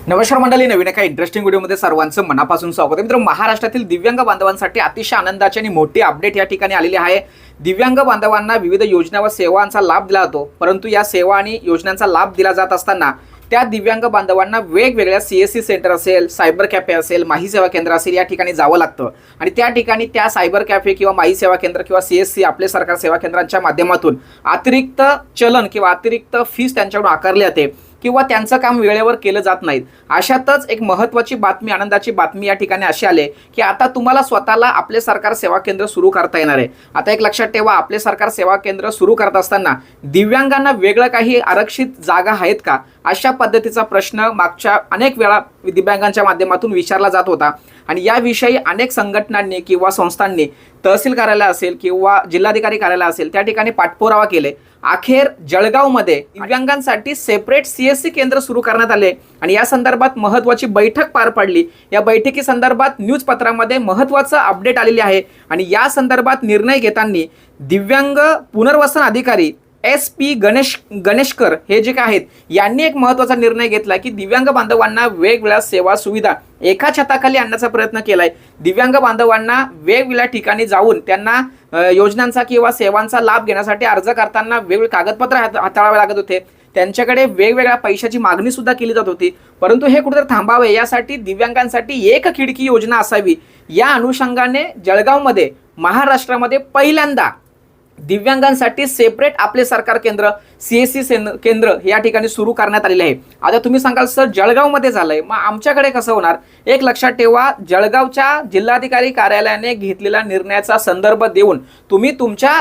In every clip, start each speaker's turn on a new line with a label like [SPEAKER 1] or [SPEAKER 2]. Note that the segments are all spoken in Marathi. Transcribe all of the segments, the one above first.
[SPEAKER 1] नमस्कार मंडळी, नवीन एका इंटरेस्टिंग व्हिडिओमध्ये सर्वांचं मनापासून स्वागत आहे. मित्रांनो, महाराष्ट्रातील दिव्यांग बांधवांसाठी अतिशय आनंदाची आणि मोठी अपडेट या ठिकाणी आलेली आहे. दिव्यांग बांधवांना विविध योजना व सेवांचा लाभ दिला जातो, परंतु या सेवा आणि योजनांचा लाभ दिला जात असताना त्या दिव्यांग बांधवांना वेगवेगळ्या CSC सेंटर असेल, सायबर कॅफे असेल, माही सेवा केंद्र असेल या ठिकाणी जावं लागतं आणि त्या ठिकाणी त्या सायबर कॅफे किंवा माही सेवा केंद्र किंवा CSC आपले सरकार सेवा केंद्रांच्या माध्यमातून अतिरिक्त चलन किंवा अतिरिक्त फीस त्यांच्याकडून आकारली जाते किंवा त्यांचं काम वेळेवर केलं जात नाही. अशातच एक महत्त्वाची बातमी, आनंदाची बातमी या ठिकाणी अशी आली की आता तुम्हाला स्वतःला आपले सरकार सेवा केंद्र सुरू करता येणार आहे. आता एक लक्षात ठेवा, आपले सरकार सेवा केंद्र सुरू करत असताना दिव्यांगांना वेगळं काही आरक्षित जागा आहेत का, अशा पद्धतीचा प्रश्न मागच्या अनेक वेळा दिव्यांगांच्या माध्यमातून विचारला जात होता आणि याविषयी अनेक संघटनांनी किंवा संस्थांनी तहसील कार्यालय असेल किंवा जिल्हाधिकारी कार्यालय असेल त्या ठिकाणी पाठपुरावा केले. अखेर जळगावमध्ये दिव्यांगांसाठी सेपरेट CSC केंद्र सुरू करण्यात आले आणि या संदर्भात महत्त्वाची बैठक पार पडली. या बैठकी संदर्भात न्यूज पत्रामध्ये महत्त्वाचं अपडेट आलेली आहे आणि या संदर्भात निर्णय घेताना दिव्यांग पुनर्वसन अधिकारी SP गणेशकर हे जे काय आहेत यांनी एक महत्त्वाचा निर्णय घेतला की दिव्यांग बांधवांना वेगवेगळ्या सेवा सुविधा एका छताखाली आणण्याचा प्रयत्न केलाय. दिव्यांग बांधवांना वेगवेगळ्या ठिकाणी जाऊन त्यांना योजनांचा किंवा सेवांचा लाभ घेण्यासाठी अर्ज करताना वेगवेगळे कागदपत्र हाताळावे लागत होते. त्यांच्याकडे वेगवेगळ्या पैशाची मागणी सुद्धा केली जात होती, परंतु हे कुठेतरी थांबावे यासाठी दिव्यांगांसाठी एक खिडकी योजना असावी या अनुषंगाने जळगावमध्ये महाराष्ट्रामध्ये पहिल्यांदा दिव्यांगांसाठी सेपरेट आपले सरकार केंद्र CSC केंद्र या ठिकाणी सुरू करण्यात आलेले आहे. आता तुम्ही सांगाल सर जळगावमध्ये झालंय, मग आमच्याकडे कसं होणार? एक लक्षात ठेवा, जळगावच्या जिल्हाधिकारी कार्यालयाने घेतलेल्या निर्णयाचा संदर्भ देऊन तुम्ही तुमच्या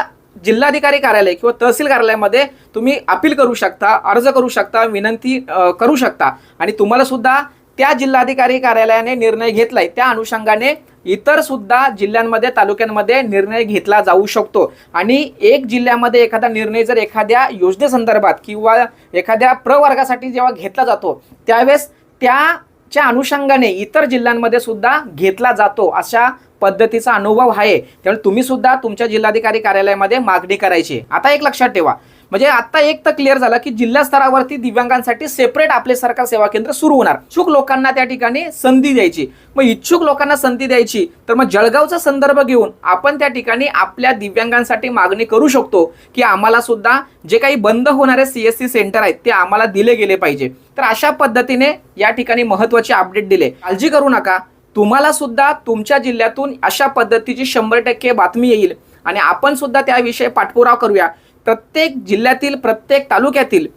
[SPEAKER 1] जिल्हाधिकारी कार्यालय किंवा तहसील कार्यालयामध्ये तुम्ही अपील करू शकता, अर्ज करू शकता, विनंती करू शकता आणि तुम्हाला सुद्धा त्या जिल्हाधिकारी कार्यालयाने निर्णय घेतलाय त्या अनुषंगाने इतर सुद्धा जिल्ह्यांमध्ये, तालुक्यांमध्ये निर्णय घेतला जाऊ शकतो. आणि एक जिल्ह्यामध्ये एखादा निर्णय जर एखाद्या योजनेसंदर्भात किंवा एखाद्या प्रवर्गासाठी जेव्हा घेतला जातो त्यावेळेस त्याच्या अनुषंगाने इतर जिल्ह्यांमध्ये सुद्धा घेतला जातो, अशा पद्धतीचा अनुभव आहे. त्यामुळे तुम्ही सुद्धा तुमच्या जिल्हाधिकारी कार्यालयामध्ये मागणी करायची. आता एक लक्षात ठेवा, म्हणजे आता एक तर क्लिअर झालं की जिल्हा स्तरावरती दिव्यांगांसाठी सेपरेट आपले सरकार सेवा केंद्र सुरू होणार. इच्छुक लोकांना त्या ठिकाणी संधी द्यायची. मग इच्छुक लोकांना संधी द्यायची तर मग जळगावचा संदर्भ घेऊन आपण त्या ठिकाणी आपल्या दिव्यांगांसाठी मागणी करू शकतो की आम्हाला सुद्धा जे काही बंद होणारे CSC सेंटर आहेत ते आम्हाला दिले गेले पाहिजे. तर अशा पद्धतीने या ठिकाणी महत्त्वाचे अपडेट दिले. काळजी करू नका, तुम्हाला सुद्धा तुमच्या जिल्ह्यातून अशा पद्धतीची 100% बातमी येईल आणि आपण सुद्धा त्याविषयी पाठपुरावा करूया. प्रत्येक जिल्ह्यातील, प्रत्येक तालुक्यातील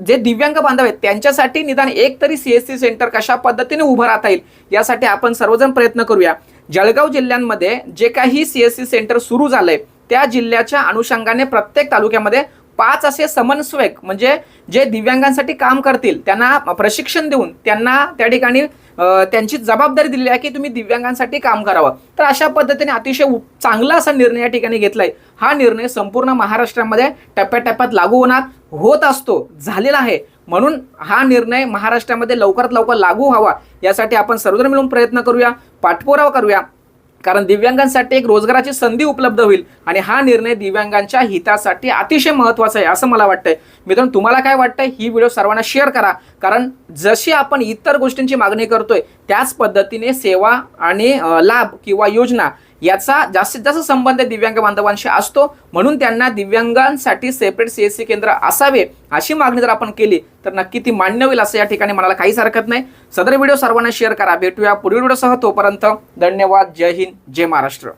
[SPEAKER 1] जे दिव्यांग बांधव आहेत त्यांच्यासाठी निदान एक तरी CSC सेंटर कशा पद्धतीने उभं राहता येईल यासाठी आपण सर्वजण प्रयत्न करूया. जळगाव जिल्ह्यांमध्ये जे काही CSC सेंटर सुरू झालंय त्या जिल्ह्याच्या अनुषंगाने प्रत्येक तालुक्यामध्ये 5 असे समन्वयक म्हणजे जे दिव्यांगांसाठी काम करतील त्यांना प्रशिक्षण देऊन त्यांना त्या ठिकाणी त्यांची जबाबदारी दिलेली आहे की तुम्ही दिव्यांगांसाठी काम करावं. तर अशा पद्धतीने अतिशय चांगला असा निर्णय या ठिकाणी घेतलाय. हा निर्णय संपूर्ण महाराष्ट्रामध्ये टप्प्याटप्प्यात लागू होत असतो, झालेला आहे. म्हणून हा निर्णय महाराष्ट्रामध्ये लवकरात लवकर लागू व्हावा यासाठी आपण सर्वजण मिळून प्रयत्न करूया, पाठपुरावा करूया, कारण दिव्यांगांसाठी एक रोजगाराची संधी उपलब्ध होईल आणि हा निर्णय दिव्यांगांच्या हितासाठी अतिशय महत्त्वाचा आहे असं मला वाटतंय. मित्रांनो, तुम्हाला काय वाटतंय? ही व्हिडिओ सर्वांना शेअर करा, कारण जशी आपण इतर गोष्टींची मागणी करतोय त्याच पद्धतीने सेवा आणि लाभ किंवा योजना याचा जास्तीत जास्त संबंध दिव्यांग बांधवांशी असतो. म्हणून त्यांना दिव्यांगांसाठी सेपरेट CSC केंद्र असावे अशी मागणी जर आपण केली तर नक्की ती मान्य होईल असं या ठिकाणी म्हणायला काहीच हरकत नाही. सदर व्हिडिओ सर्वांना शेअर करा. भेटूया पुढील व्हिडिओसह. तोपर्यंत धन्यवाद. जय हिंद, जय महाराष्ट्र.